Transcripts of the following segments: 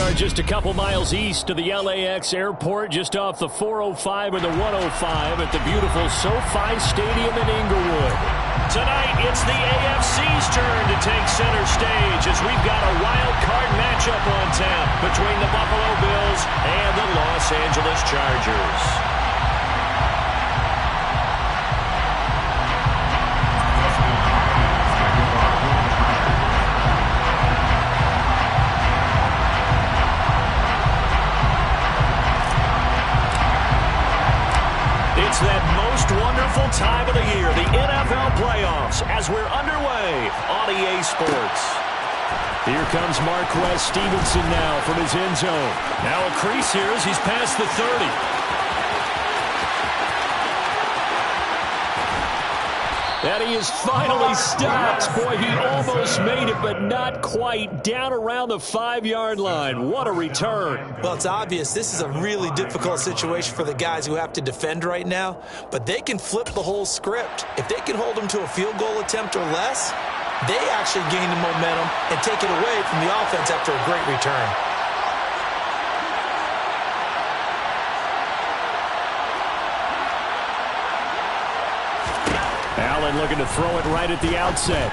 are just a couple miles east of the LAX airport, just off the 405 and the 105 at the beautiful SoFi Stadium in Inglewood. Tonight, it's the AFC's turn to take center stage as we've got a wild card matchup on tap between the Buffalo Bills and the Los Angeles Chargers. It's that most wonderful time of the year, the NFL playoffs, as we're underway on EA Sports. Here comes Marquez Stevenson now from his end zone. Now a crease here as he's past the 30. And he is finally stopped. Boy, he almost made it, but not quite. Down around the 5-yard line. What a return. Well, it's obvious this is a really difficult situation for the guys who have to defend right now, but they can flip the whole script. If they can hold them to a field goal attempt or less, they actually gain the momentum and take it away from the offense after a great return. Allen looking to throw it right at the outset.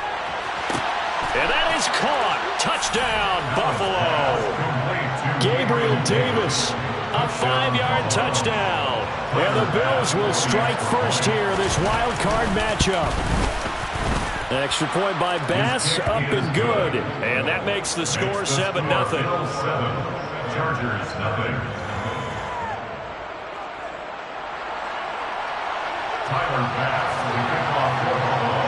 And that is caught. Touchdown, Buffalo. Gabriel Davis, a 5-yard touchdown. And the Bills will strike first here in this wild card matchup. Extra point by Bass, up and good. And that makes the score 7-0. Chargers, nothing. Tyler Bass will kick off for Buffalo.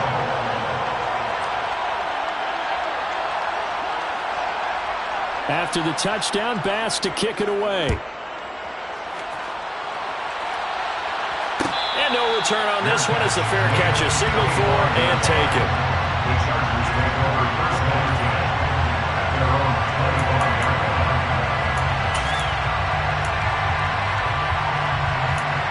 After the touchdown, Bass to kick it away. And no return on this one as the fair catch is signaled for and taken. The Chargers take over first and 10 at their own 25-yard line.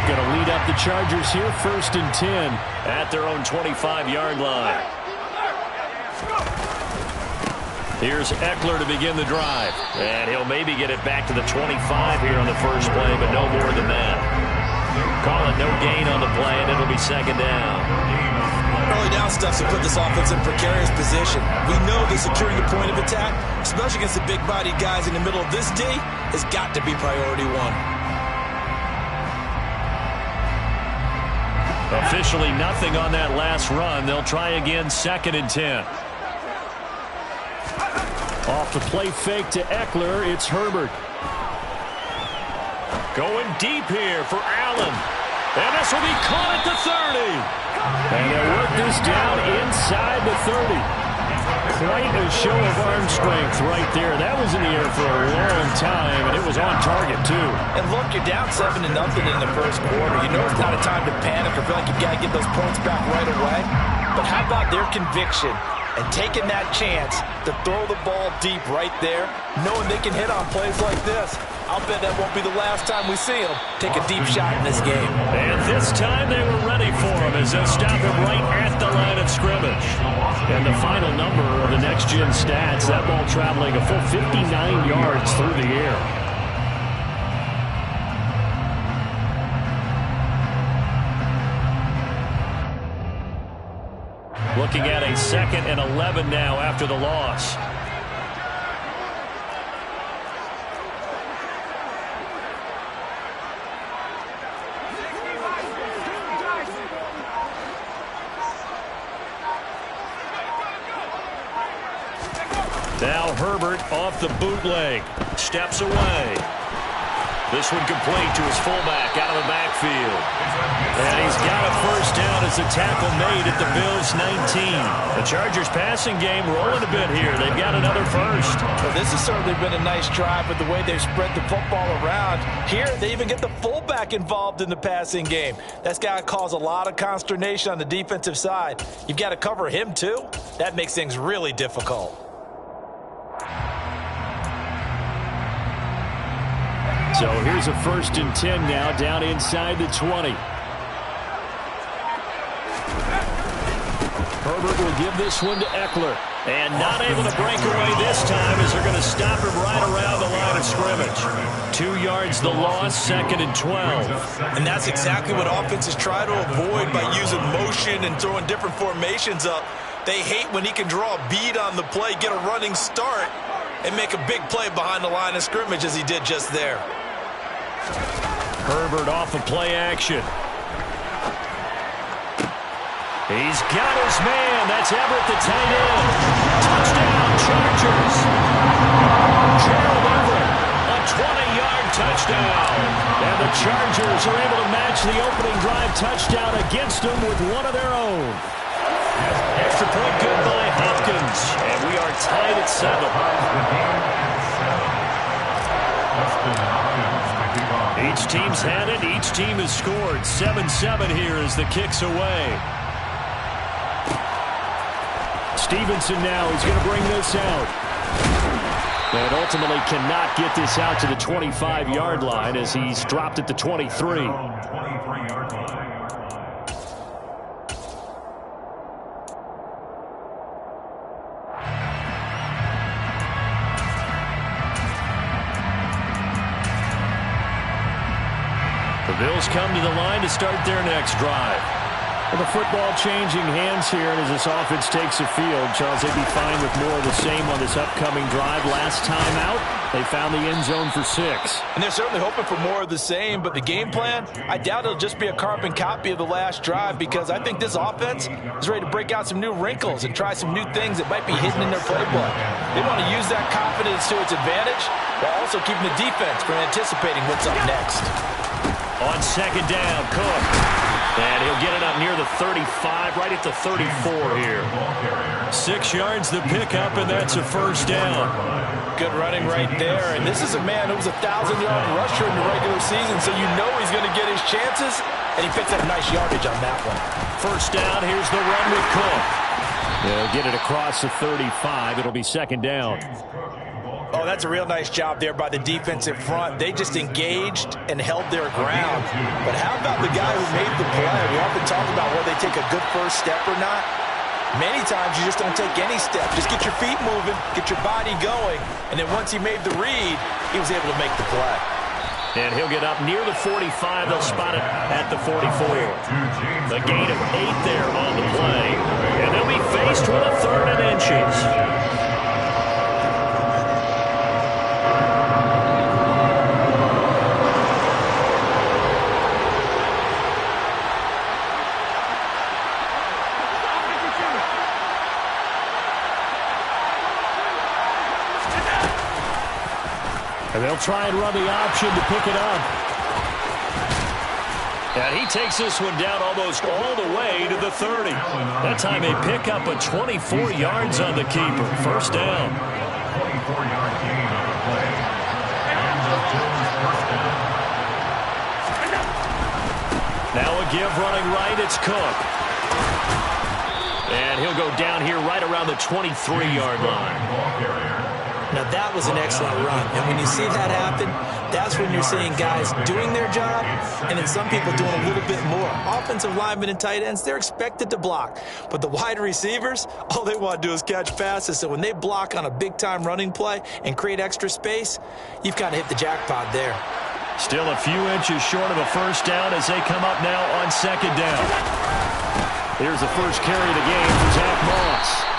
Going to lead up the Chargers here, 1st and 10 at their own 25-yard line. Here's Eckler to begin the drive. And he'll maybe get it back to the 25 here on the first play, but no more than that. Calling no gain on the play, and it'll be 2nd down. Early down stuff to put this offense in precarious position. We know that securing a point of attack, especially against the big-bodied guys in the middle of this D, has got to be priority one. Officially nothing on that last run. They'll try again, 2nd and 10. Off the play fake to Eckler, it's Herbert. Going deep here for Allen. And this will be caught at the 30. And they'll work this down inside the 30. Quite a show of arm strength right there. That was in the air for a long time, and it was on target, too. And look, you're down 7-0 in the first quarter. You know it's not a time to panic or feel like you've got to get those points back right away. But how about their conviction and taking that chance to throw the ball deep right there, knowing they can hit on plays like this? I'll bet that won't be the last time we see them take a deep shot in this game. And this time they were ready for him as they'll stop him right at the line of scrimmage. And the final number of the next-gen stats, that ball traveling a full 59 yards through the air. Looking at a 2nd and 11 now after the loss. Now Herbert off the bootleg. Steps away. This one complete to his fullback out of the backfield. And he's got a first down as the tackle made at the Bills' 19. The Chargers passing game rolling a bit here. They've got another first. Well, this has certainly been a nice drive with the way they've spread the football around. Here, they even get the fullback involved in the passing game. That's got to cause a lot of consternation on the defensive side. You've got to cover him, too. That makes things really difficult. So here's a 1st and 10 now, down inside the 20. Herbert will give this one to Eckler. And not able to break away this time as they're going to stop him right around the line of scrimmage. 2 yards the loss, 2nd and 12. And that's exactly what offenses try to avoid by using motion and throwing different formations up. They hate when he can draw a bead on the play, get a running start, and make a big play behind the line of scrimmage as he did just there. Herbert off of play action. He's got his man. That's Everett, the tight end. Touchdown, Chargers. Gerald Everett, a 20-yard touchdown. And the Chargers are able to match the opening drive touchdown against them with one of their own. Extra point good by Hopkins. And we are tied at 7. Each team's had it. Each team has scored. 7-7 here as the kick's away. Stevenson now is going to bring this out. And ultimately cannot get this out to the 25-yard line as he's dropped at the 23. The Bills come to the line to start their next drive. Well, the football changing hands here, and as this offense takes the field, Charles, they'd be fine with more of the same on this upcoming drive. Last time out, they found the end zone for 6. And they're certainly hoping for more of the same, but the game plan, I doubt it'll just be a carbon copy of the last drive, because I think this offense is ready to break out some new wrinkles and try some new things that might be hidden in their playbook. They want to use that confidence to its advantage while also keeping the defense from anticipating what's up next. On 2nd down, Cook. And he'll get it up near the 35, right at the 34 here. 6 yards the pickup, and that's a 1st down. Good running right there. And this is a man who was a 1,000-yard rusher in the regular season, so you know he's going to get his chances. And he picked up nice yardage on that one. 1st down, here's the run with Cook. They'll get it across the 35. It'll be 2nd down. Oh, that's a real nice job there by the defensive front. They just engaged and held their ground. But how about the guy who made the play? We often talk about whether they take a good first step or not. Many times you just don't take any step. Just get your feet moving, get your body going, and then once he made the read, he was able to make the play. And he'll get up near the 45. They'll spot it at the 44. The gain of 8 there on the play. And they'll be faced with a 3rd and inches. And they'll try and run the option to pick it up. And he takes this one down almost all the way to the 30. That time a pickup of 24 yards on the keeper. 1st down. 24-yard gain on the play. Now a give running right. It's Cook. And he'll go down here right around the 23-yard line. Now, that was an excellent run. And when you see that happen, that's when you're seeing guys doing their job and then some people doing a little bit more. Offensive linemen and tight ends, they're expected to block. But the wide receivers, all they want to do is catch passes. So when they block on a big-time running play and create extra space, you've kind of hit the jackpot there. Still a few inches short of a 1st down as they come up now on 2nd down. Here's the first carry of the game for Zach Moss.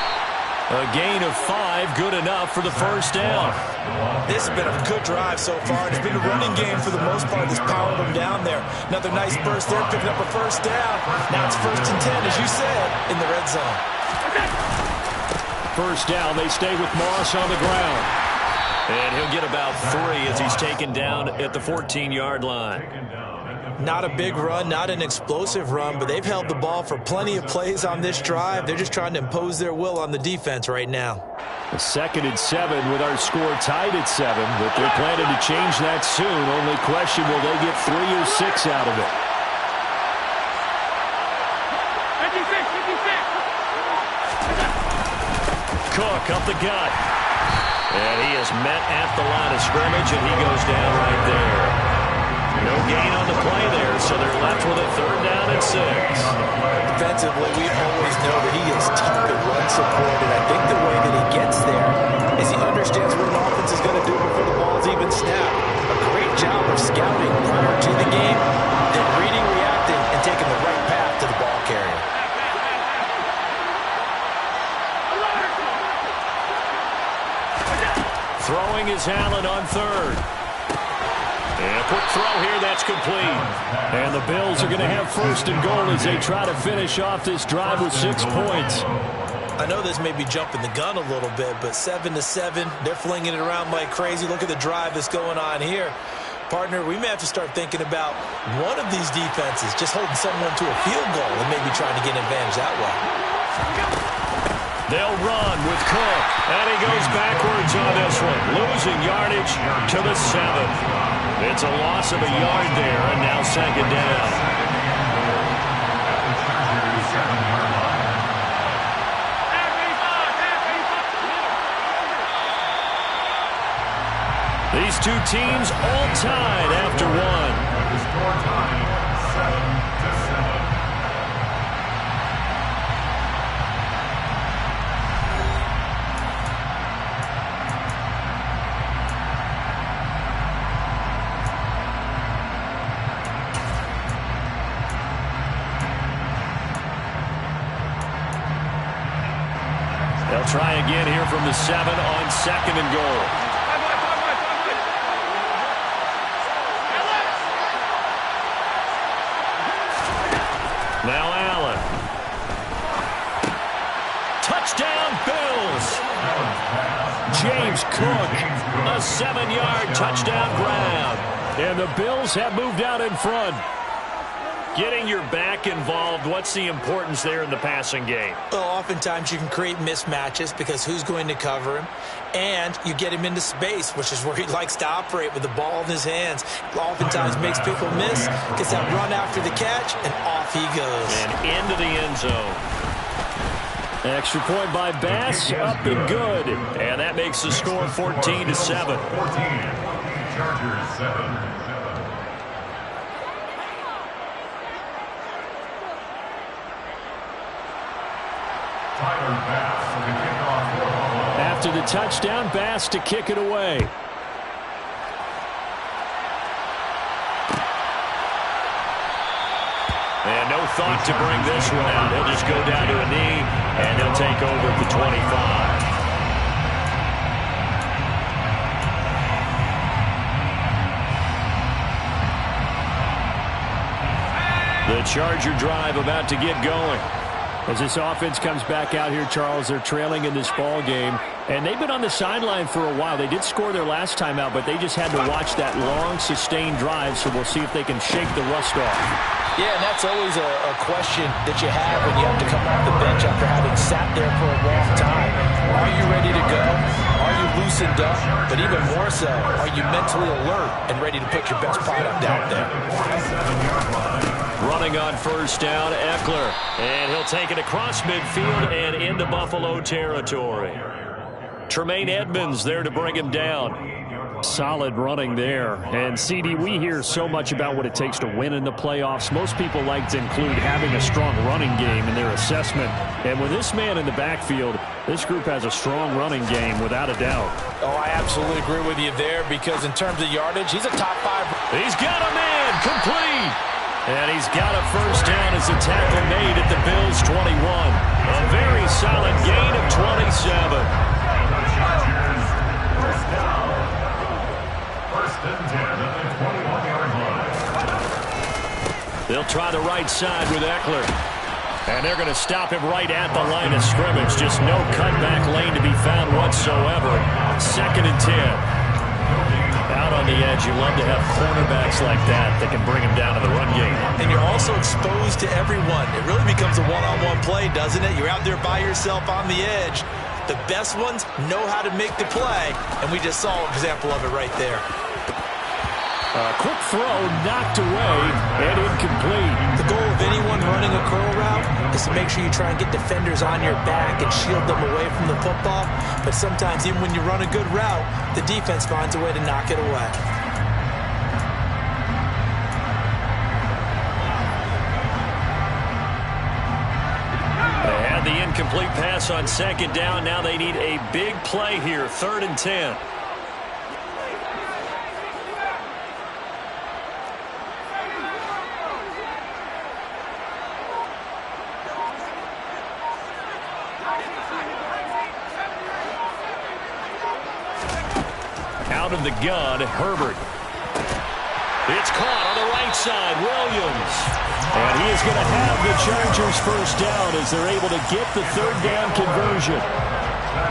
A gain of 5, good enough for the 1st down. This has been a good drive so far. It's been a running game for the most part that's powered them down there. Another nice burst there, picking up a 1st down. Now it's 1st and 10, as you said, in the red zone. 1st down, they stay with Moss on the ground. And he'll get about 3 as he's taken down at the 14-yard line. Not a big run, not an explosive run, but they've held the ball for plenty of plays on this drive. They're just trying to impose their will on the defense right now. A 2nd and 7 with our score tied at 7, but they're planning to change that soon. Only question, will they get 3 or 6 out of it? Cook up the gut. And he is met at the line of scrimmage, and he goes down right there. No gain on the play there, so they're left with a 3rd down and 6. Defensively, we always know that he is tough at run support, and I think the way that he gets there is he understands what an offense is going to do before the ball's even snapped. A great job of scouting prior to the game, then reading, reacting, and taking the right path to the ball carrier. Throwing is Allen on 3rd. And a quick throw here, that's complete. And the Bills are going to have 1st and goal as they try to finish off this drive with 6 points. I know this may be jumping the gun a little bit, but 7-7, they're flinging it around like crazy. Look at the drive that's going on here. Partner, we may have to start thinking about one of these defenses just holding someone to a field goal and maybe trying to get an advantage that way. They'll run with Cook, and he goes backwards on this one, losing yardage to the 7th. It's a loss of a yard there, and now 2nd down. These two teams all tied after 1. The score tied 7-7. They'll try again here from the 7 on 2nd and goal. Now Allen. Touchdown Bills. James Cook, a 7-yard touchdown grab. And the Bills have moved out in front. Getting your back involved, what's the importance there in the passing game? Well, oftentimes you can create mismatches because who's going to cover him? And you get him into space, which is where he likes to operate with the ball in his hands. Oftentimes makes people miss, gets that run after the catch, and off he goes. And into the end zone. Extra point by Bass, up and good. And that makes the score 14-7. 14. Chargers 7. After the touchdown, Bass to kick it away. And no thought to bring this one out. He'll just go down to a knee, and he'll take over at the 25. The Charger drive about to get going. As this offense comes back out here, Charles, they're trailing in this ball game, and they've been on the sideline for a while. They did score their last time out, but they just had to watch that long, sustained drive, so we'll see if they can shake the rust off. Yeah, and that's always a question that you have when you have to come off the bench after having sat there for a long time. Are you ready to go? Are you loosened up? But even more so, are you mentally alert and ready to put your best product out there? Running on 1st down, Eckler. And he'll take it across midfield and into Buffalo territory. Tremaine Edmonds there to bring him down. Solid running there. And, CD, we hear so much about what it takes to win in the playoffs. Most people like to include having a strong running game in their assessment. And with this man in the backfield, this group has a strong running game without a doubt. Oh, I absolutely agree with you there because in terms of yardage, he's a top 5. He's got a man complete. And he's got a 1st down as the tackle made at the Bills' 21. A very solid gain of 27. They'll try the right side with Eckler. And they're going to stop him right at the line of scrimmage. Just no cutback lane to be found whatsoever. 2nd and 10. Out on the edge, you love to have cornerbacks like that that can bring him down to the run game. And you're also exposed to everyone. It really becomes a one-on-one play, doesn't it? You're out there by yourself on the edge. The best ones know how to make the play, and we just saw an example of it right there. A quick throw knocked away and incomplete. The goal of anyone running a curl route is to make sure you try and get defenders on your back and shield them away from the football. But sometimes even when you run a good route, the defense finds a way to knock it away. incomplete pass on second down. Now they need a big play here, 3rd and 10. Out of the gun, Herbert. It's caught on the right side, Williams. And he is going to have the Chargers first down as they're able to get the 3rd down conversion.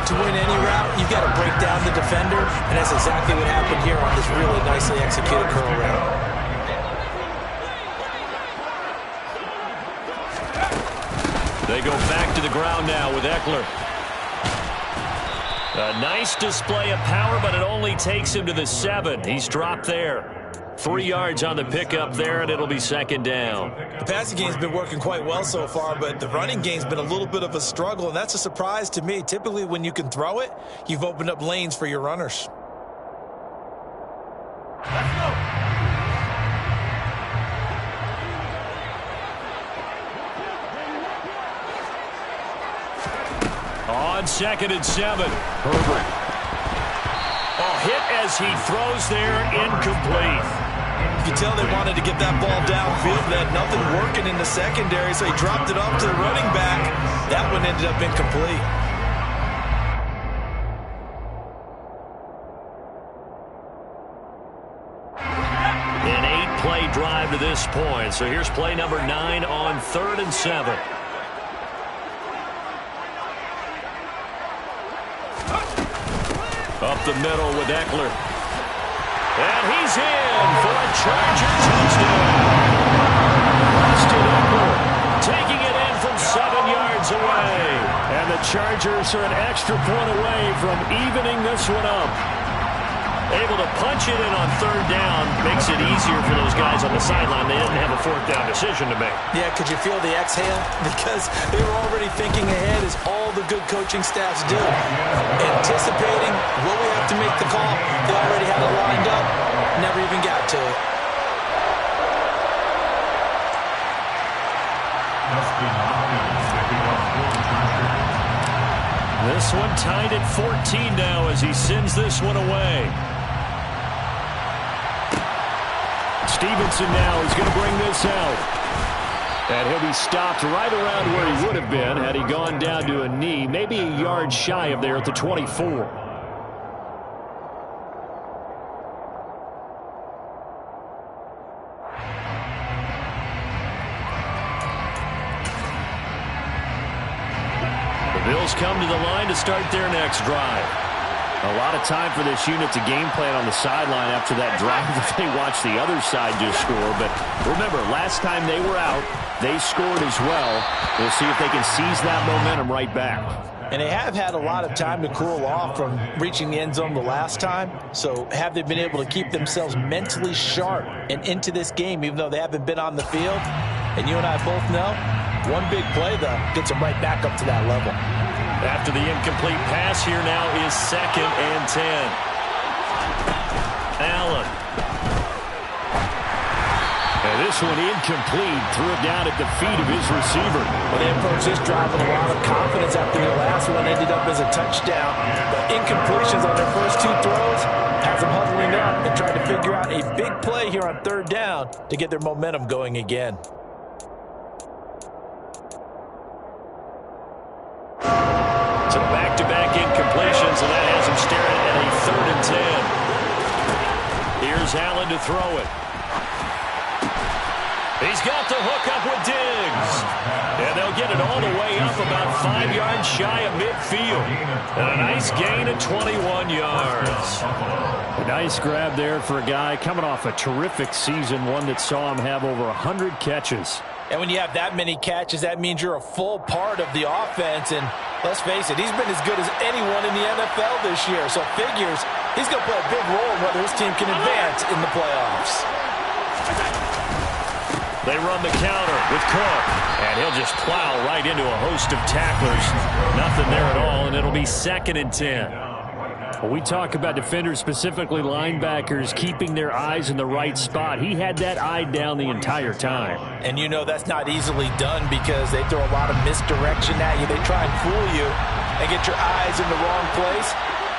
To win any route, you've got to break down the defender, and that's exactly what happened here on this really nicely executed curl route. They go back to the ground now with Eckler. A nice display of power, but it only takes him to the 7. He's dropped there. 3 yards on the pickup there, and it'll be 2nd down. The passing game's been working quite well so far, but the running game's been a little bit of a struggle, and that's a surprise to me. Typically, when you can throw it, you've opened up lanes for your runners. Let's go. On 2nd and 7, Herbert. Hit as he throws there, incomplete. You can tell they wanted to get that ball downfield. They had nothing working in the secondary, so he dropped it off to the running back. That one ended up incomplete. An 8-play drive to this point. So here's play number 9 on 3rd and 7. Up the middle with Eckler. And he's in for a Charger touchdown. Austin Eckler taking it in from 7 yards away. And the Chargers are an extra point away from evening this one up. Able to punch it in on 3rd down makes it easier for those guys on the sideline. They didn't have a 4th down decision to make. Yeah, could you feel the exhale? Because they were already thinking ahead, as all the good coaching staffs do. Anticipating, will we have to make the call? They already had it lined up, never even got to it. This one tied at 14 now as he sends this one away. Stevenson now is going to bring this out. And he'll be stopped right around where he would have been had he gone down to a knee, maybe a yard shy of there at the 24. The Bills come to the line to start their next drive. A lot of time for this unit to game plan on the sideline after that drive that they watched the other side just score. But remember, last time they were out, they scored as well. We'll see if they can seize that momentum right back. And they have had a lot of time to cool off from reaching the end zone the last time. So have they been able to keep themselves mentally sharp and into this game, even though they haven't been on the field? And you and I both know, one big play, though, gets them right back up to that level. After the incomplete pass, here now is 2nd and 10. Allen. And this one incomplete. Threw it down at the feet of his receiver. Well, they approached this drive with a lot of confidence after the last one ended up as a touchdown. But incompletions on their first 2 throws has them huddling up and trying to figure out a big play here on 3rd down to get their momentum going again. So back-to-back incompletions, and that has him staring at a 3rd and 10. Here's Allen to throw it. He's got the hook up with Diggs. And they'll get it all the way up about 5 yards shy of midfield. And a nice gain of 21 yards. A nice grab there for a guy coming off a terrific season, one that saw him have over 100 catches. And when you have that many catches, that means you're a full part of the offense. And let's face it, he's been as good as anyone in the NFL this year. So figures he's going to play a big role in whether his team can advance in the playoffs. They run the counter with Cook. And he'll just plow right into a host of tacklers. Nothing there at all, and it'll be 2nd and 10. When we talk about defenders, specifically linebackers, keeping their eyes in the right spot, he had that eye down the entire time. And you know that's not easily done because they throw a lot of misdirection at you. They try and fool you and get your eyes in the wrong place.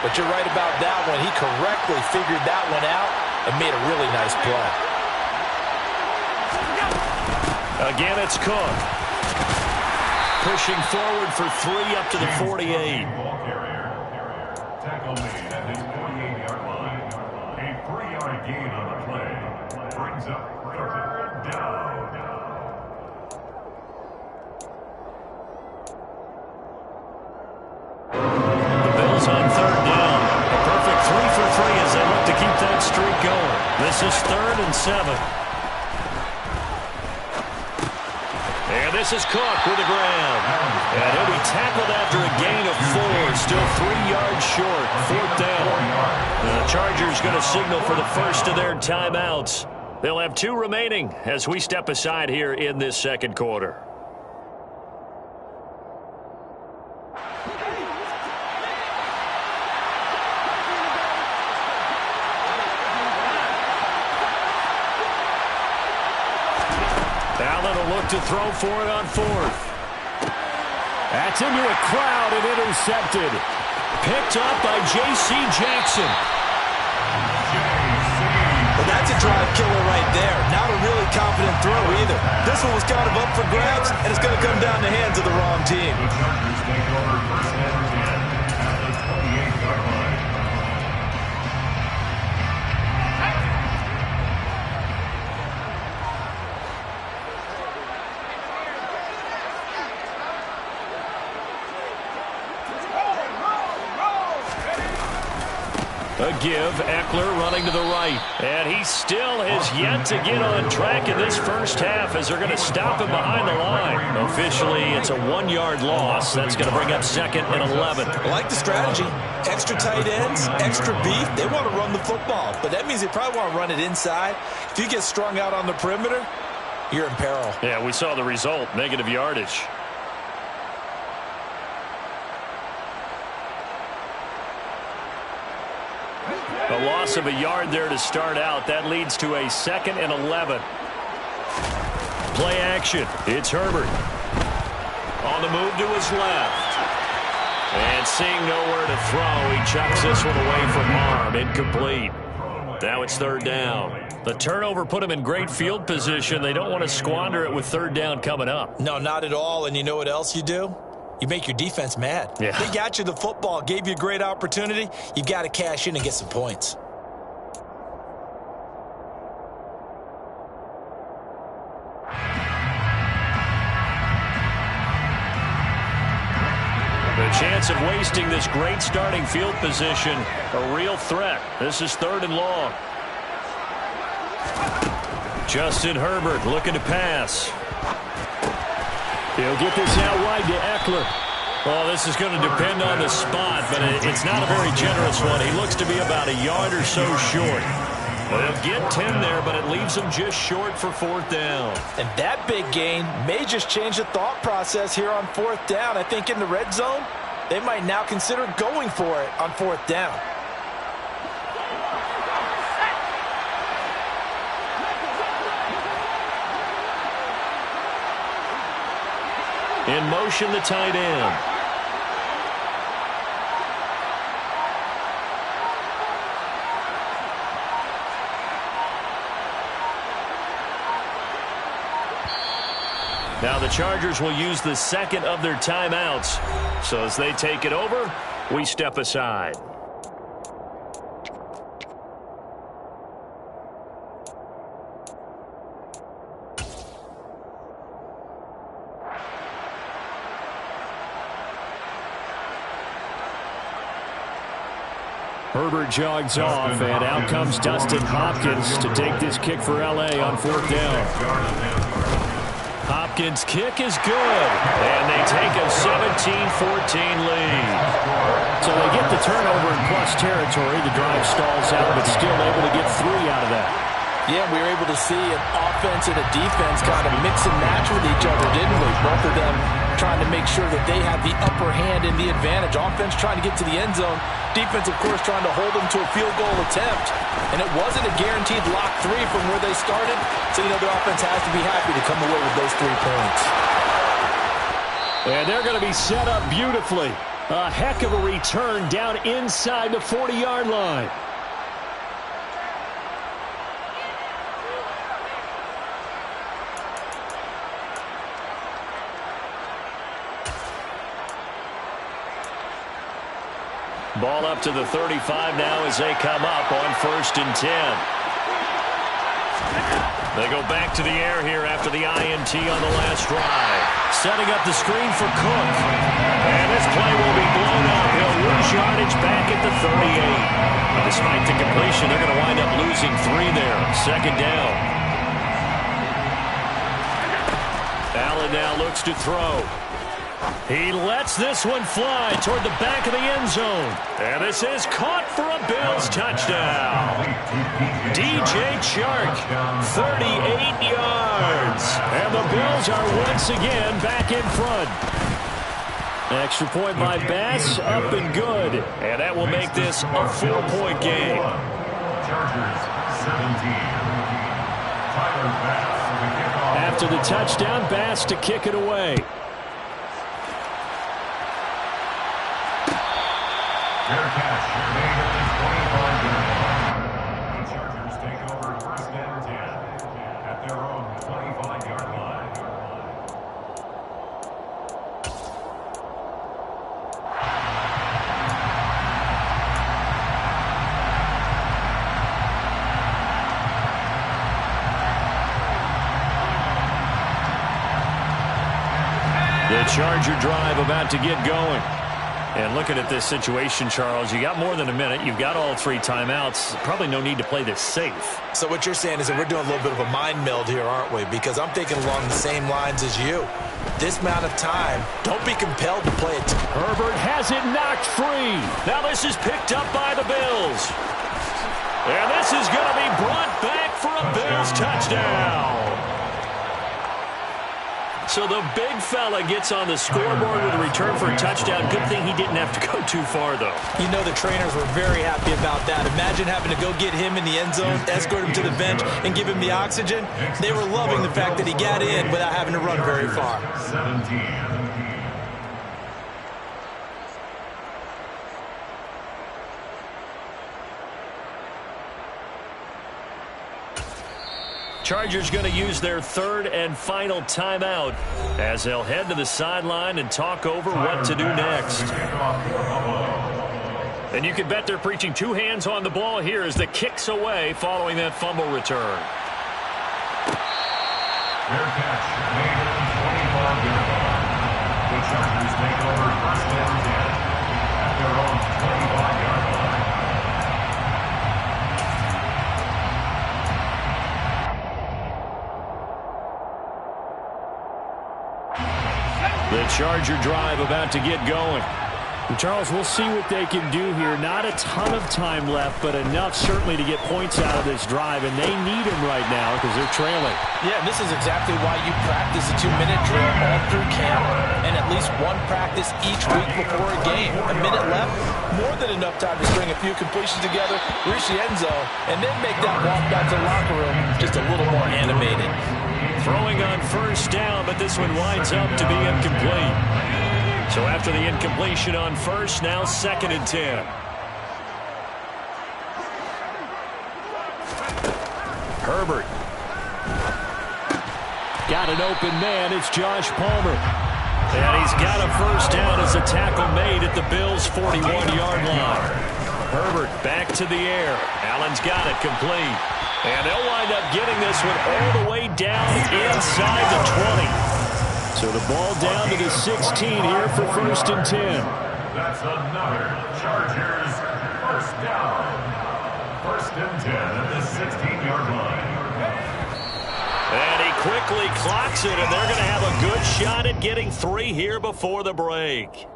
But you're right about that one. He correctly figured that one out and made a really nice play. Again, it's Cook. Pushing forward for 3 up to the 48. Tackle made at his 48-yard line. A 3-yard gain on the play brings up third down. The Bills on third down. A perfect 3 for 3 as they look to keep that streak going. This is 3rd and 7. And this is Cook with the ground. And he'll be tackled after a gain of 4. Still 3 yards short. 4th down. The Chargers going to signal for the first of their timeouts. They'll have 2 remaining as we step aside here in this second quarter. Allen will look to throw for it on 4th. That's into a crowd and intercepted. Picked up by J.C. Jackson. Well, that's a drive killer right there. Not a really confident throw either. This one was kind of up for grabs, and it's going to come down the hands of the wrong team. The Chargers take over first and 10 at the 28-yard line. A give, Eckler running to the right. And he still has yet to get on track in this first half as they're going to stop him behind the line. Officially, it's a 1-yard loss. That's going to bring up 2nd and 11. I like the strategy. Extra tight ends, extra beef. They want to run the football, but that means they probably want to run it inside. If you get strung out on the perimeter, you're in peril. Yeah, we saw the result, negative yardage. A loss of a yard there to start out. That leads to a 2nd and 11. Play action. It's Herbert. On the move to his left. And seeing nowhere to throw, he chucks this one away from arm. Incomplete. Now it's 3rd down. The turnover put him in great field position. They don't want to squander it with 3rd down coming up. No, not at all. And you know what else you do? You make your defense mad. Yeah. They got you the football, gave you a great opportunity. You've got to cash in and get some points. The chance of wasting this great starting field position, a real threat. This is 3rd and long. Justin Herbert looking to pass. He'll get this out wide to Eckler. Well, this is going to depend on the spot, but it's not a very generous one. He looks to be about a yard or so short. They'll get 10 there, but it leaves them just short for 4th down. And that big gain may just change the thought process here on 4th down. I think in the red zone, they might now consider going for it on 4th down. In motion, the tight end. Now the Chargers will use the 2nd of their timeouts. So as they take it over, we step aside. Herbert jogs off, and out comes Dustin Hopkins to take this kick for L.A. on 4th down. Hopkins' kick is good, and they take a 17-14 lead. So they get the turnover in plus territory. The drive stalls out, but still able to get 3 out of that. Yeah, we were able to see an offense and a defense kind of mix and match with each other, didn't we? Both of them trying to make sure that they have the upper hand and the advantage. Offense trying to get to the end zone. Defense, of course, trying to hold them to a field goal attempt. And it wasn't a guaranteed lock 3 from where they started. So, the offense has to be happy to come away with those 3 points. And they're going to be set up beautifully. A heck of a return down inside the 40-yard line. Ball up to the 35 now as they come up on 1st and 10. They go back to the air here after the INT on the last drive. Setting up the screen for Cook. And this play will be blown up. He'll lose yardage back at the 38. But despite the completion, they're going to wind up losing 3 there. 2nd down. Allen now looks to throw. He lets this one fly toward the back of the end zone. And this is caught for a Bills touchdown. DJ Chark, 38 yards. And the Bills are once again back in front. Extra point by Bass, up and good. And that will make this a 4-point game. Chargers 17. Tyler Bass. After the touchdown, Bass to kick it away. Fair catch made at the 25-yard line. The Chargers take over 1st and 10 at their own 25-yard line. The Charger drive about to get going. And looking at this situation, Charles, you got more than a minute. You've got all 3 timeouts. Probably no need to play this safe. So what you're saying is that we're doing a little bit of a mind meld here, aren't we? Because I'm thinking along the same lines as you. This amount of time, don't be compelled to play it. Herbert has it knocked free. Now this is picked up by the Bills. And this is going to be brought back for a Bills touchdown. So the big fella gets on the scoreboard with a return for a touchdown. Good thing he didn't have to go too far, though. The trainers were very happy about that. Imagine having to go get him in the end zone, escort him to the bench, and give him the oxygen. They were loving the fact that he got in without having to run very far. 17. Chargers going to use their 3rd and final timeout as they'll head to the sideline and talk over what to do next. And you can bet they're preaching 2 hands on the ball here as the kick's away following that fumble return. Fair catch made at the 25-yard line. The Chargers take over 1st and 10 at their own 25-yard line. The Charger drive about to get going. And Charles, we'll see what they can do here. Not a ton of time left, but enough certainly to get points out of this drive, and they need them right now because they're trailing. Yeah, this is exactly why you practice a 2-minute drill all through camp and at least 1 practice each week before a game. A minute left, more than enough time to string a few completions together, reach the end zone, and then make that walk back to the locker room just a little more animated. Throwing on 1st down, but this one winds up to be incomplete. So after the incompletion on 1st, now 2nd and 10. Herbert. Got an open man. It's Josh Palmer. And he's got a 1st down as a tackle made at the Bills' 41-yard line. Herbert back to the air. Allen's got it complete. And they'll wind up getting this one all the way down inside the 20. So the ball down to the 16 here for 1st and 10. That's another Chargers 1st down. 1st and 10 at the 16-yard line. And he quickly clocks it, and they're going to have a good shot at getting 3 here before the break.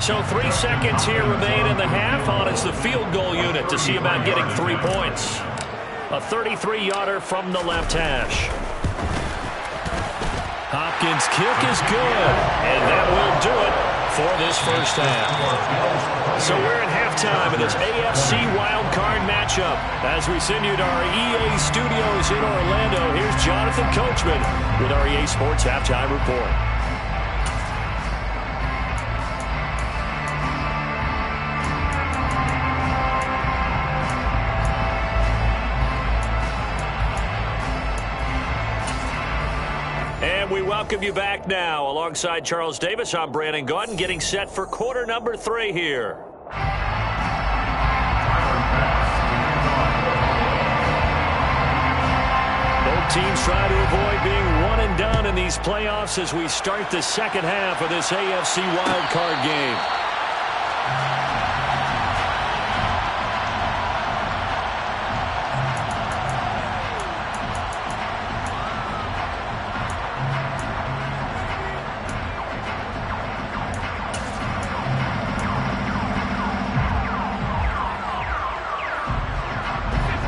So 3 seconds here remain in the half on. It's the field goal unit to see about getting 3 points. A 33-yarder from the left hash. Hopkins' kick is good, and that will do it for this first half. So we're at halftime in this AFC Wildcard matchup. As we send you to our EA studios in Orlando, here's Jonathan Coachman with our EA Sports Halftime Report. And we welcome you back now. Alongside Charles Davis, I'm Brandon Gaudin, getting set for quarter number 3 here. Both teams try to avoid being one and done in these playoffs as we start the second half of this AFC wildcard game.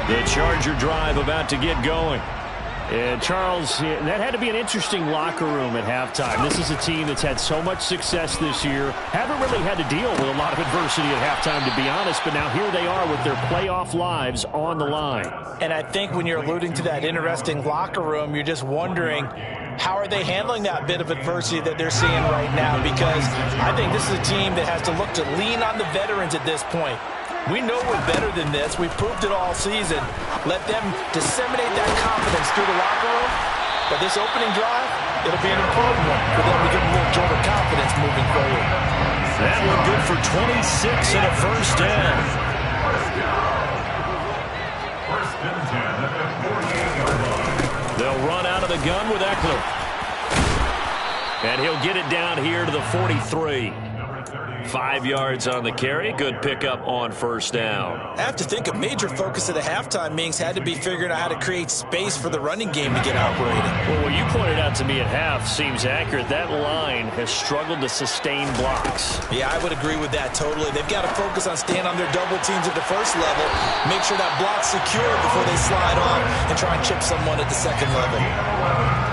The Charger drive about to get going. And Charles, that had to be an interesting locker room at halftime. This is a team that's had so much success this year. Haven't really had to deal with a lot of adversity at halftime, to be honest. But now here they are with their playoff lives on the line. And I think when you're alluding to that interesting locker room, you're just wondering, how are they handling that bit of adversity that they're seeing right now? Because I think this is a team that has to look to lean on the veterans at this point. We know we're better than this. We've proved it all season. Let them disseminate that confidence through the locker room. But this opening drive, it'll be an important one for them to give them a little jolt of confidence moving forward. That one good for 26 and a first down. First and 10 at the 48-yard line. They'll run out of the gun with Eckler. And he'll get it down here to the 43. 5 yards on the carry. Good pickup on first down. I have to think a major focus of the halftime meetings had to be figuring out how to create space for the running game to get operating. Well, what you pointed out to me at half seems accurate. That line has struggled to sustain blocks. Yeah, I would agree with that totally. They've got to focus on staying on their double teams at the first level, make sure that block's secure before they slide off and try and chip someone at the second level.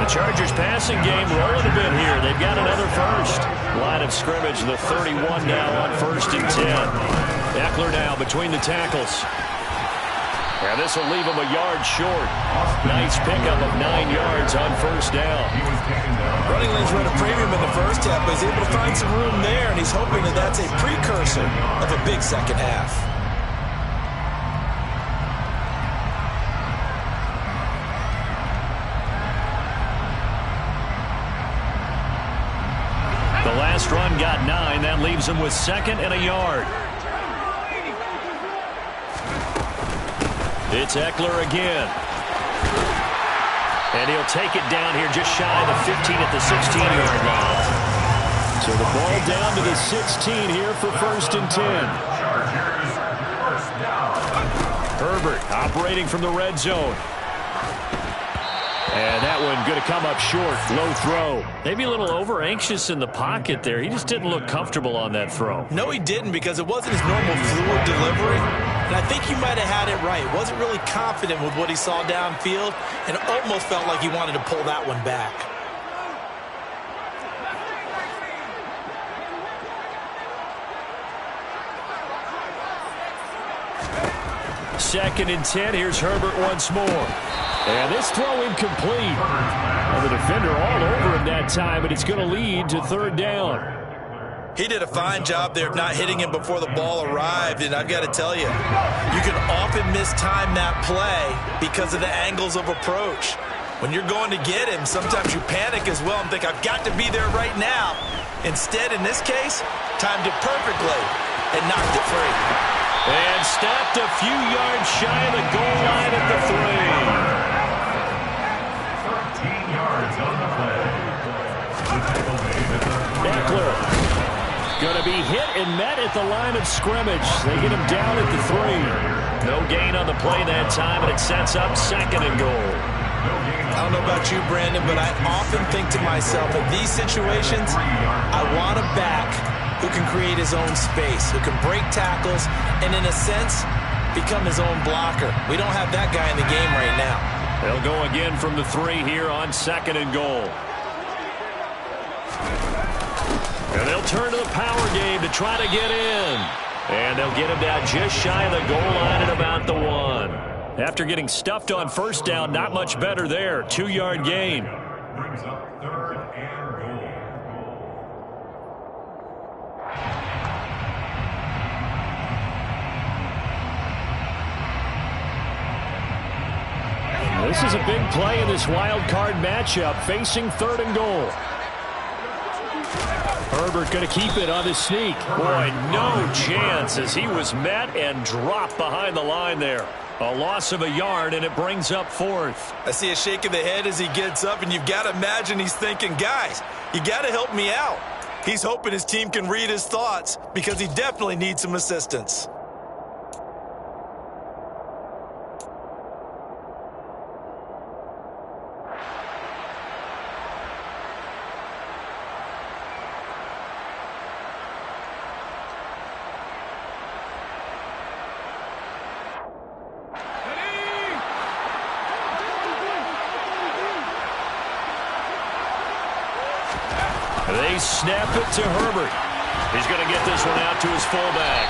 The Chargers passing game rolling a bit here. They've got another first. Line of scrimmage, the 31 now on first and 10. Eckler now between the tackles. And this will leave him a yard short. Nice pickup of 9 yards on first down. Running lanes run a premium in the first half, but he's able to find some room there, and he's hoping that that's a precursor of a big second half. The last run got 9. That leaves him with second and a yard. It's Eckler again. And he'll take it down here just shy of the 15 at the 16-yard line. So the ball down to the 16 here for first and 10. Herbert operating from the red zone. And that one going to come up short. Low throw. Maybe a little over-anxious in the pocket there. He just didn't look comfortable on that throw. No, he didn't, because it wasn't his normal fluid delivery. And I think you might have had it right. Wasn't really confident with what he saw downfield, and almost felt like he wanted to pull that one back. Second and 10. Here's Herbert once more. And this throw incomplete. And the defender all over him that time, and it's going to lead to third down. He did a fine job there of not hitting him before the ball arrived, and I've got to tell you, you can often mistime that play because of the angles of approach. When you're going to get him, sometimes you panic as well and think, I've got to be there right now. Instead, in this case, timed it perfectly and knocked it free. And stopped a few yards shy of the goal line at the 3. 13 yards on the play. Eckler going to be hit and met at the line of scrimmage. They get him down at the 3. No gain on the play that time, and it sets up second and goal. I don't know about you, Brandon, but I often think to myself, in these situations, I want a back who can create his own space, who can break tackles, and in a sense, become his own blocker. We don't have that guy in the game right now. They'll go again from the 3 here on 2nd and goal. And they'll turn to the power game to try to get in. And they'll get him down just shy of the goal line at about the 1. After getting stuffed on 1st down, not much better there. 2-yard gain. Brings up 3rd and goal. This is a big play in this wild card matchup, facing 3rd and goal. Herbert going to keep it on his sneak. Boy, no chance as he was met and dropped behind the line there. A loss of a yard, and it brings up 4th. I see a shake of the head as he gets up, and you've got to imagine he's thinking, guys, you got to help me out. He's hoping his team can read his thoughts because he definitely needs some assistance. They snap it to Herbert. He's going to get this one out to his fullback.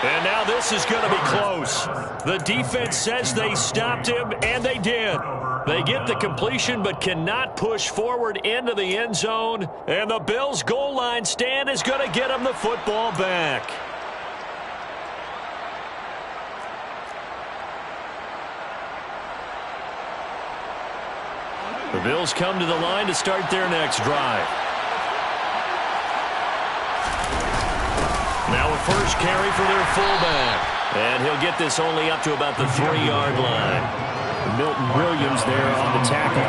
And now this is going to be close. The defense says they stopped him, and they did. They get the completion but cannot push forward into the end zone. And the Bills' goal line stand is going to get him the football back. The Bills come to the line to start their next drive. Now a first carry for their fullback. And he'll get this only up to about the 3-yard line. Milton Williams there on the tackle.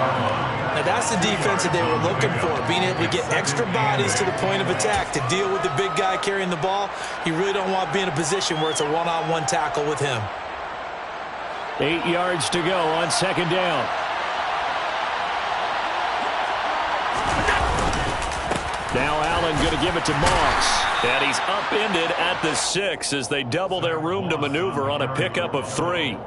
Now that's the defense that they were looking for, being able to get extra bodies to the point of attack to deal with the big guy carrying the ball. You really don't want to be in a position where it's a one-on-one tackle with him. 8 yards to go on 2nd down. Now Allen going to give it to Moss. And he's upended at the 6 as they double their room to maneuver on a pickup of 3.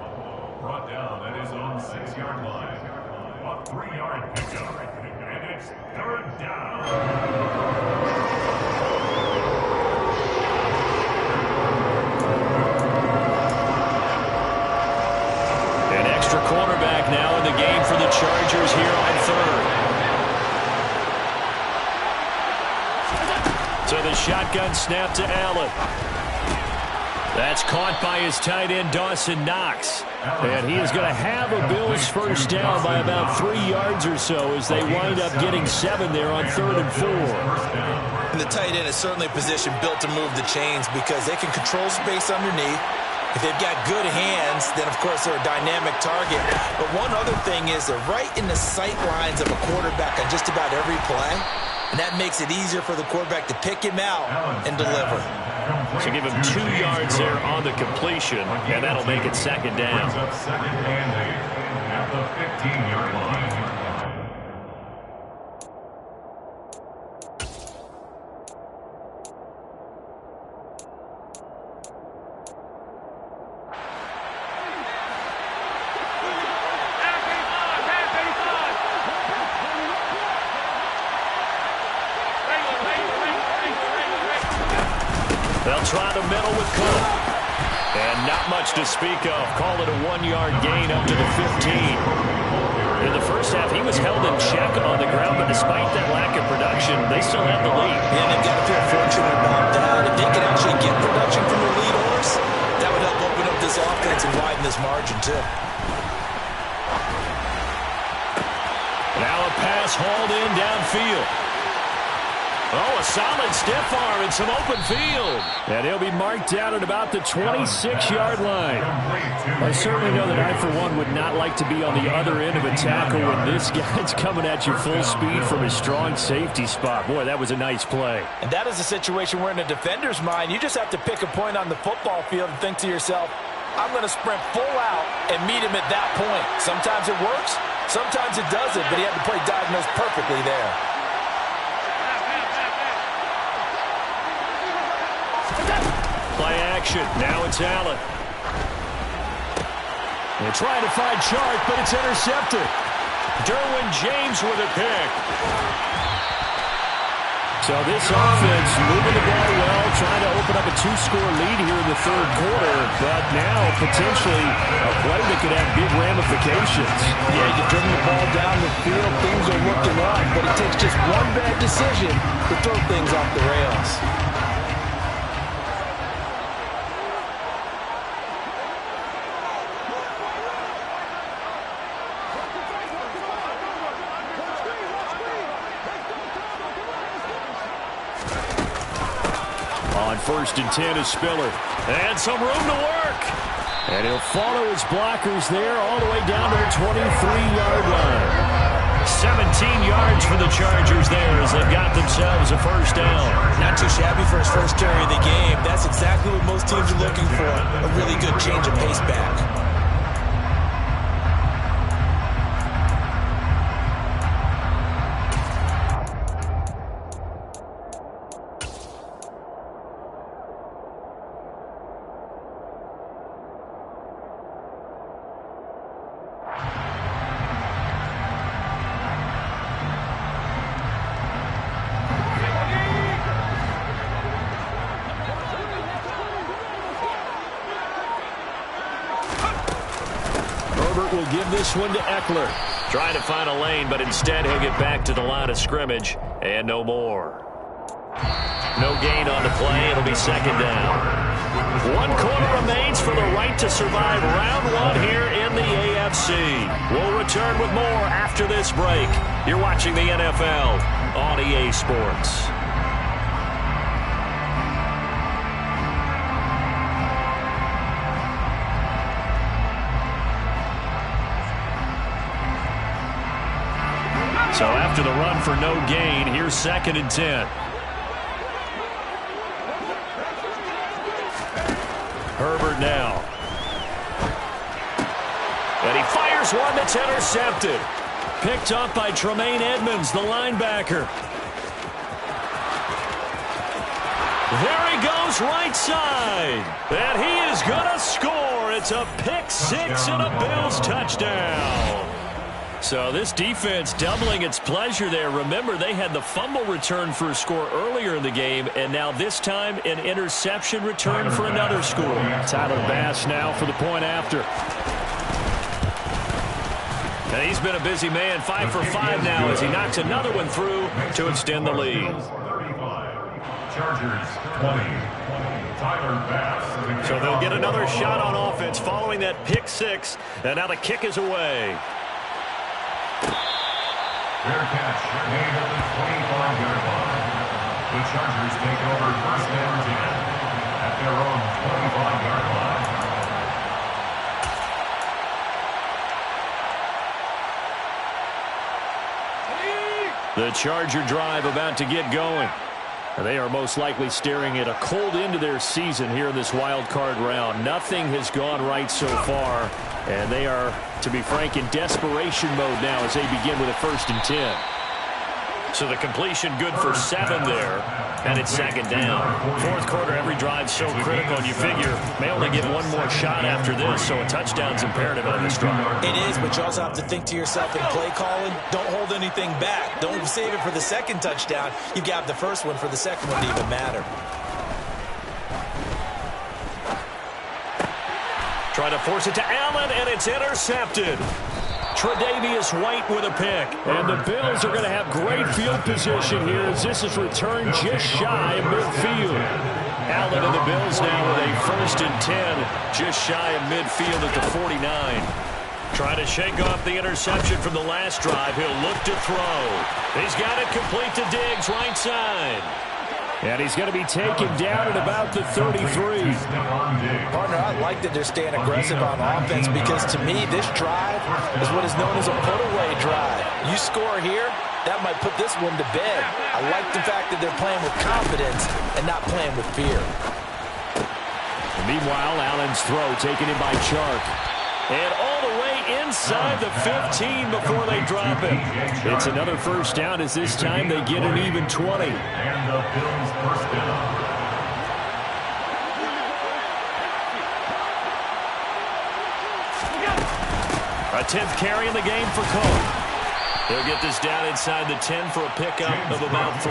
Brought down at his own 6-yard line. A 3-yard pickup. And it's 3rd down. An extra cornerback now in the game for the Chargers here on 3rd. So the shotgun snap to Allen. That's caught by his tight end, Dawson Knox. And he is going to have a Bills first down by about 3 yards or so as they wind up getting 7 there on 3rd and 4. And the tight end is certainly a position built to move the chains because they can control space underneath. If they've got good hands, then, of course, they're a dynamic target. But one other thing is they're right in the sight lines of a quarterback on just about every play. And that makes it easier for the quarterback to pick him out and deliver. So give him 2 yards there on the completion, and that'll make it 2nd down. Brings up 2nd and 8 at the 15-yard line. They'll try the middle with Cook. And not much to speak of. Call it a 1-yard gain up to the 15. In the first half, he was held in check on the ground, but despite that lack of production, they still have the lead. And they've got to feel fortunate about that. If they can actually get production from the lead horse, that would help open up this offense and widen this margin, too. Now a pass hauled in downfield. Oh, a solid stiff arm and some open field. And he'll be marked down at about the 26-yard line. I certainly know that I, for one, would not like to be on the other end of a tackle when this guy's coming at you full speed from his strong safety spot. Boy, that was a nice play. And that is a situation where in a defender's mind, you just have to pick a point on the football field and think to yourself, I'm going to sprint full out and meet him at that point. Sometimes it works, sometimes it doesn't, but he had the play diagnosed perfectly there. Play action. Now it's Allen. They're trying to find Chark, but it's intercepted. Derwin James with a pick. So this offense moving the ball well, trying to open up a 2-score lead here in the third quarter, but now potentially a play that could have big ramifications. Yeah, you've driven the ball down the field, things are looking up, but it takes just one bad decision to throw things off the rails. On 1st and 10 is Spiller. And some room to work. And he'll follow his blockers there all the way down to the 23-yard line. 17 yards for the Chargers there as they've got themselves a first down. Not too shabby for his first carry of the game. That's exactly what most teams are looking for. A really good change of pace back. Will give this one to Eckler. Trying to find a lane, but instead he'll get back to the line of scrimmage and no more. No gain on the play. It'll be second down. 1 quarter remains for the right to survive round 1 here in the AFC. We'll return with more after this break. You're watching the NFL on EA Sports. So after the run for no gain, here's 2nd and 10. Herbert now. And he fires one that's intercepted. Picked up by Tremaine Edmonds, the linebacker. There he goes right side. And he is going to score. It's a pick 6 and a Bills touchdown. So this defense doubling its pleasure there. Remember, they had the fumble return for a score earlier in the game, and now this time an interception return for another score. Tyler Bass now for the point after. And he's been a busy man, 5 for 5 now as he knocks another one through to extend the lead. Chargers 20. Tyler Bass. So they'll get another shot on offense following that pick 6, and now the kick is away. Fair catch made at the 25-yard line. The Chargers take over 1st and 10 at their own 25-yard line. The Charger drive about to get going. They are most likely staring at a cold end to their season here in this wild card round. Nothing has gone right so far, and they are, to be frank, in desperation mode now as they begin with a 1st and 10. So the completion good for 7 there, and it's 2nd down. 4th quarter, every drive so critical, and you figure may only get one more shot after this, so a touchdown's imperative on this drive. It is, but you also have to think to yourself in play calling, don't hold anything back. Don't save it for the 2nd touchdown. You got the 1st one for the 2nd one to even matter. Trying to force it to Allen, and it's intercepted. Tre'Davious White with a pick. And the Bills are going to have great field position here as this is returned just shy of midfield. Allen and the Bills now with a 1st and 10 just shy of midfield at the 49. Trying to shake off the interception from the last drive. He'll look to throw. He's got it complete to Diggs right side. And he's going to be taken down at about the 33. Partner, I like that they're staying aggressive on offense because to me, this drive is what is known as a put-away drive. You score here, that might put this one to bed. I like the fact that they're playing with confidence and not playing with fear. And meanwhile, Allen's throw taken in by Chark. And all the way inside the 15 before they drop it. It's another 1st down as this time they get an even 20. And the Bills 1st down. A 10th carry in the game for Cook. He'll get this down inside the 10 for a pickup of about 3.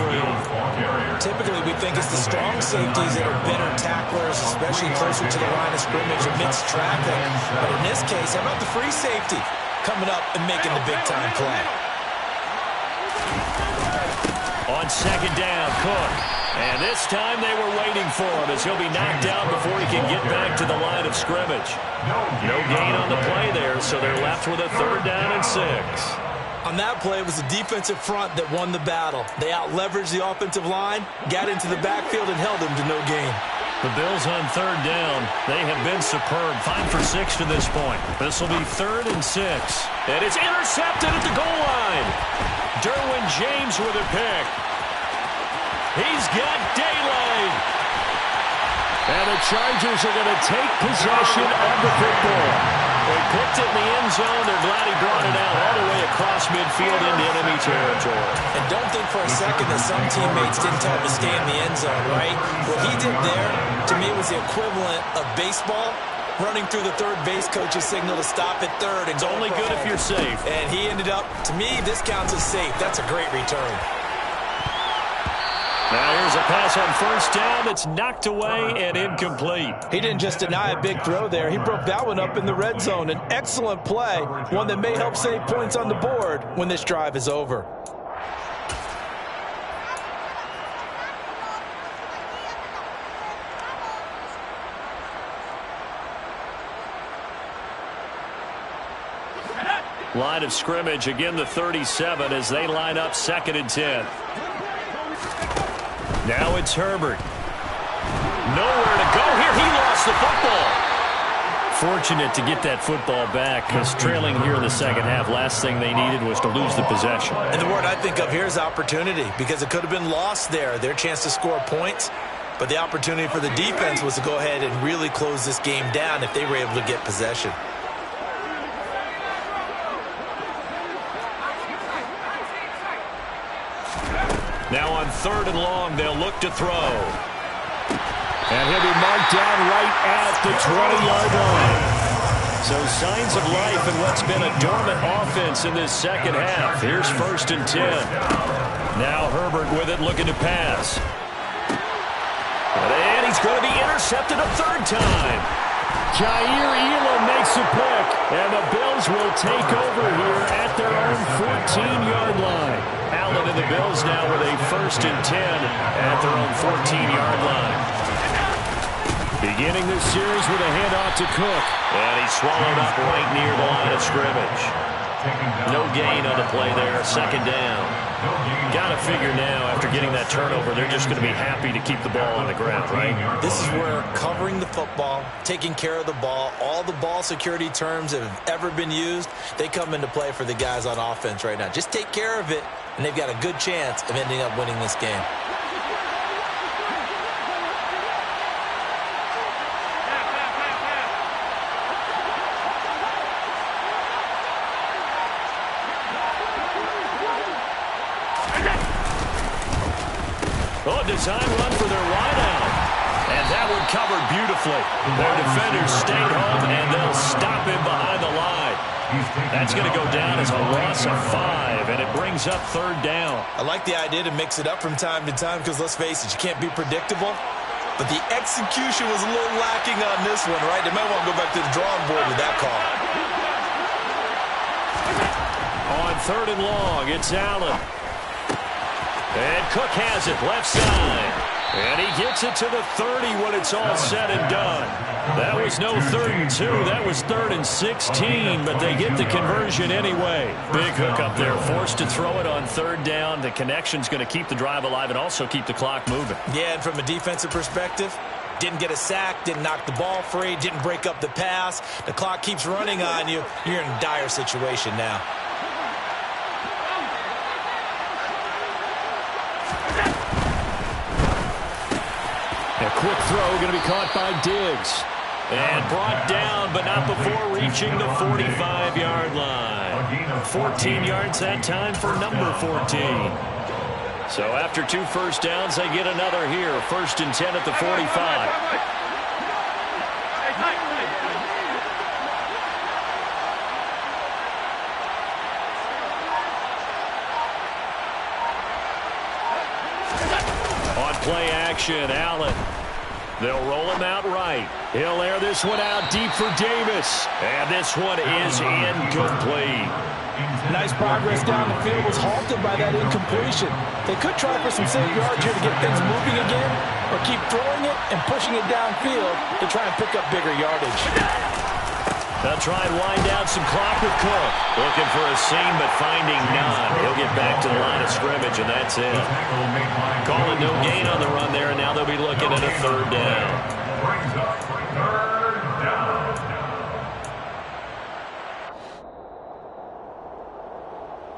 Typically, we think it's the strong safeties that are better tacklers, especially closer to the line of scrimmage amidst traffic. But in this case, how about the free safety coming up and making the big-time play? On second down, Cook. And this time they were waiting for him as he'll be knocked down before he can get back to the line of scrimmage. No gain on the play there, so they're left with a 3rd down and 6. On that play, it was the defensive front that won the battle. They out-leveraged the offensive line, got into the backfield, and held them to no gain. The Bills on 3rd down. They have been superb. 5 for 6 to this point. This will be 3rd and 6. And it's intercepted at the goal line. Derwin James with a pick. He's got daylight. And the Chargers are going to take possession of the football. They picked it in the end zone. They're glad he brought it out all the way across midfield into enemy territory. And don't think for a second that some teammates didn't tell him to stay in the end zone, right? What he did there, to me, was the equivalent of baseball running through the third base coach's signal to stop at third. It's only good if you're safe. And he ended up, to me, this counts as safe. That's a great return. Now here's a pass on 1st down that's knocked away and incomplete. He didn't just deny a big throw there. He broke that one up in the red zone. An excellent play, one that may help save points on the board when this drive is over. Line of scrimmage, again the 37 as they line up 2nd and 10. Now it's Herbert. Nowhere to go here. He lost the football. Fortunate to get that football back because trailing here in the second half, last thing they needed was to lose the possession. And the word I think of here is opportunity because it could have been lost there. Their chance to score points. But the opportunity for the defense was to go ahead and really close this game down if they were able to get possession. Now on 3rd and long, they'll look to throw. And he'll be marked down right at the 20-yard line. So signs of life in what's been a dormant offense in this second half. Here's 1st and 10. Now Herbert with it, looking to pass. And he's going to be intercepted a 3rd time. Jair Elam makes a pick. And the Bills will take over here at their own 14-yard line. Allen and the Bills now with a 1st and 10 at their own 14-yard line. Beginning this series with a handoff to Cook. And he's swallowed up right near the line of scrimmage. No gain on the play there. 2nd down. Got to figure now, after getting that turnover, they're just going to be happy to keep the ball on the ground, right? This is where covering the football, taking care of the ball, all the ball security terms that have ever been used, they come into play for the guys on offense right now. Just take care of it, and they've got a good chance of ending up winning this game. Oh, design run for their wideout. And that one covered beautifully. Their defenders stayed home, and they'll stop him behind the line. That's going to go down as a loss of 5, and it brings up 3rd down. I like the idea to mix it up from time to time because, let's face it, you can't be predictable. But the execution was a little lacking on this one, right? They might want to go back to the drawing board with that call. On 3rd and long, it's Allen. And Cook has it, left side. And he gets it to the 30 when it's all said and done. That was no 3rd and 2. That was 3rd and 16, but they get the conversion anyway. Big hook up there, forced to throw it on 3rd down. The connection's going to keep the drive alive and also keep the clock moving. Yeah, and from a defensive perspective, didn't get a sack, didn't knock the ball free, didn't break up the pass. The clock keeps running on you. You're in a dire situation now. A quick throw going to be caught by Diggs. And brought down, but not before reaching the 45-yard line. 14 yards that time for number 14. So after 2 first downs, they get another here. 1st and 10 at the 45. motion. Allen. They'll roll him out right. He'll air this one out deep for Davis. And this one is incomplete. Nice progress down the field, was halted by that incompletion. They could try for some safe yards here to get things moving again, or keep throwing it and pushing it downfield to try and pick up bigger yardage. They'll try and wind down some clock with Cook. Looking for a seam, but finding none. He'll get back to the line of scrimmage, and that's it. Calling no gain on the run there, and now they'll be looking at a third down.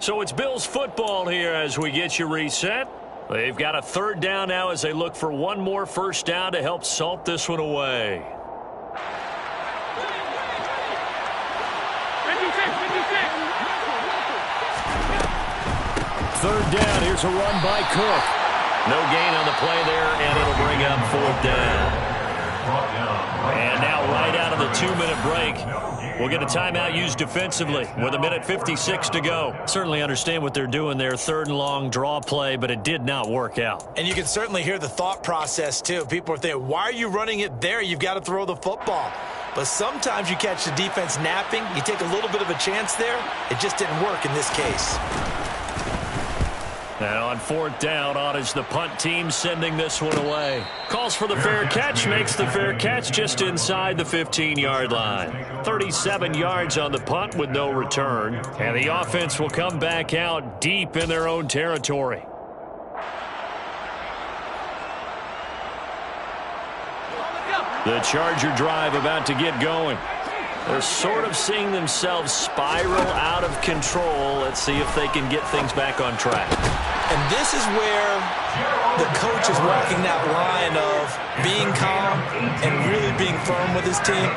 So it's Bills football here as we get you reset. They've got a third down now as they look for one more first down to help salt this one away. Third down, here's a run by Cook. No gain on the play there, and it'll bring up fourth down. And now right out of the 2-minute break, we'll get a timeout used defensively with 1:56 to go. Certainly understand what they're doing there, third and long draw play, but it did not work out. And you can certainly hear the thought process, too. People are thinking, why are you running it there? You've got to throw the football. But sometimes you catch the defense napping. You take a little bit of a chance there. It just didn't work in this case. Now on fourth down, on is the punt team sending this one away. Calls for the fair catch, makes the fair catch just inside the 15-yard line. 37 yards on the punt with no return. And the offense will come back out deep in their own territory. The Charger drive about to get going. They're sort of seeing themselves spiral out of control. Let's see if they can get things back on track. And this is where the coach is walking that line of being calm and really being firm with his team.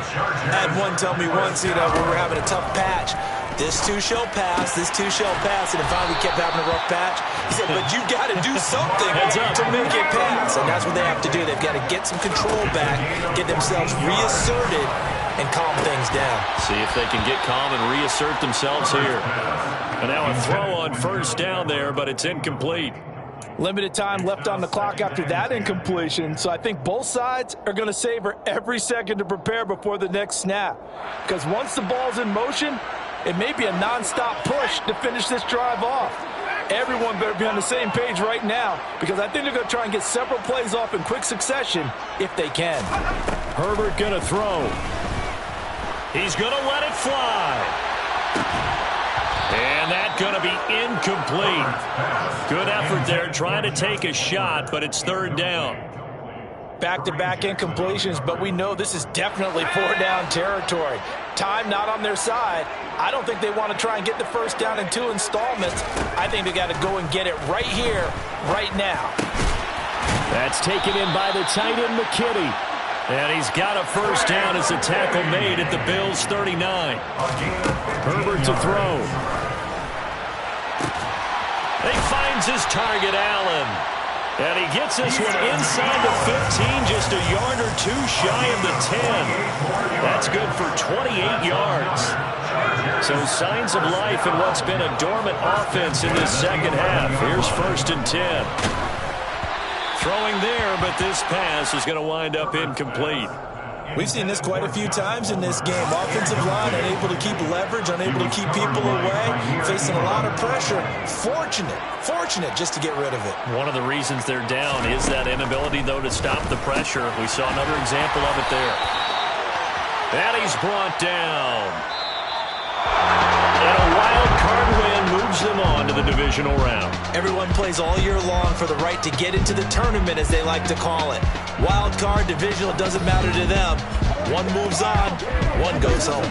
I had one tell me once, we were having a tough patch. This too shall pass, this too shall pass, and finally we kept having a rough patch. He said, but you've got to do something to make it pass. And that's what they have to do. They've got to get some control back, get themselves reasserted, and calm things down. See if they can get calm and reassert themselves here. And now a throw on first down there, but it's incomplete. Limited time left on the clock after that incompletion, so I think both sides are going to savor every second to prepare before the next snap. Because once the ball's in motion, it may be a nonstop push to finish this drive off. Everyone better be on the same page right now, because I think they're going to try and get several plays off in quick succession if they can. Herbert going to throw. He's going to let it fly. And that's going to be incomplete. Good effort there trying to take a shot, but it's third down. Back-to-back incompletions, but we know this is definitely four-down territory. Time not on their side. I don't think they want to try and get the first down in 2 installments. I think they got to go and get it right here, right now. That's taken in by the tight end, McKinney. And he's got a first down as a tackle made at the Bills' 39. Herbert to throw. He finds his target, Allen. And he gets this one inside the 15, just a yard or two shy of the 10. That's good for 28 yards. So signs of life in what's been a dormant offense in this second half. Here's 1st and 10. Throwing there, but this pass is going to wind up incomplete. We've seen this quite a few times in this game. Offensive line unable to keep leverage, unable to keep people away, facing a lot of pressure. Fortunate just to get rid of it. One of the reasons they're down is that inability, though, to stop the pressure. We saw another example of it there. And he's brought down. And a wild card win moves them on to the divisional round. Everyone plays all year long for the right to get into the tournament, as they like to call it. Wild card, divisional, doesn't matter to them. One moves on, one goes home.